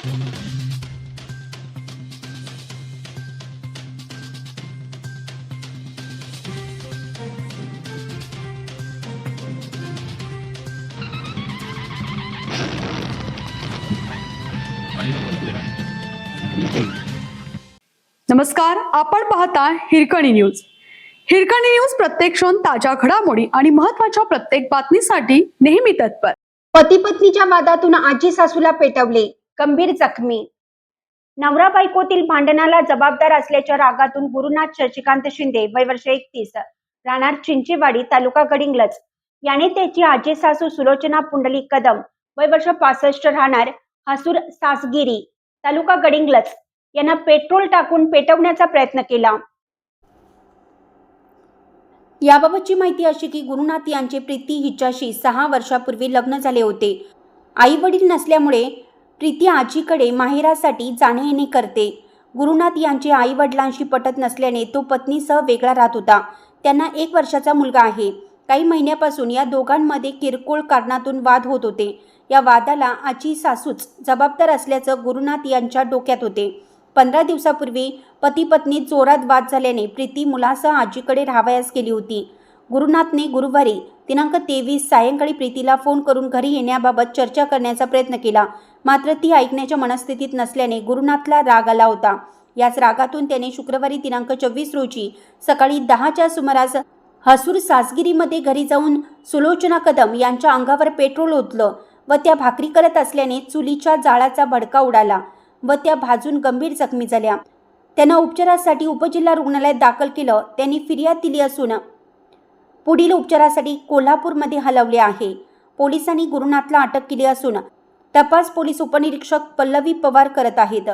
नमस्कार, आपण पाहता हिरकणी न्यूज. हिरकणी न्यूज प्रत्येक क्षण ताज्या घडामोडी आणि महत्त्वाच्या प्रत्येक बातमीसाठी नेहमी तत्पर. पती पत्नीच्या वादातून आजी सासूला पेटवले, गंभीर जखमी. नवरा बायकोतील भांडणाला जबाबदार असल्याच्या रागातून गुरुनाथ शशिकांत शिंदे वय वर्ष 31 राहणार चिंचेवाडी तालुका गडिंग्लज याने त्याची आजी सासू सुलोचना पुंडलिक कदम वय वर्ष 65 राहणार हसूर सासगिरी तालुका गडिंग्लज यांना पेट्रोल टाकून पेटवण्याचा प्रयत्न केला. याबाबतची माहिती अशी की गुरुनाथ यांचे प्रीती हिच्याशी 6 वर्षापूर्वी लग्न झाले होते. आई वडील नसल्यामुळे प्रीती आजीकडे माहेरासाठी जाणे येणे करते. गुरुनाथ यांचे आई वडिलांशी पटत नसल्याने तो पत्नीसह वेगळा राहत होता. त्यांना 1 वर्षाचा मुलगा आहे. काही महिन्यापासून या दोघांमध्ये किरकोळ कारणातून वाद होत होते. या वादाला आजी सासूच जबाबदार असल्याचं गुरुनाथ यांच्या डोक्यात होते. 15 दिवसापूर्वी पती पत्नी जोरात वाद झाल्याने प्रीती मुलासह आजीकडे राहावयास गेली होती. गुरुनाथने गुरुवारी दिनांक 23 सायंकाळी प्रीतीला फोन करून घरी येण्याबाबत चर्चा करण्याचा प्रयत्न केला. मात्र ती ऐकण्याच्या मनस्थितीत नसल्याने गुरुनाथला राग आला होता. याच रागातून त्याने शुक्रवारी दिनांक 24 रोजी सकाळी 10च्या सुमारास हसूर सासगिरीमध्ये घरी जाऊन सुलोचना कदम यांच्या अंगावर पेट्रोल ओतलं व त्या भाकरी करत असल्याने चुलीच्या जाळाचा भडका उडाला व त्या भाजून गंभीर जखमी झाल्या. त्यांना उपचारासाठी उपजिल्हा रुग्णालयात दाखल केलं. त्यांनी फिर्याद दिली असून पुढील उपचारासाठी कोल्हापूरमध्ये हलवले आहे. पोलिसांनी गुरुनाथला अटक केली असून तपास पोलीस उपनिरीक्षक पल्लवी पवार करत आहेत.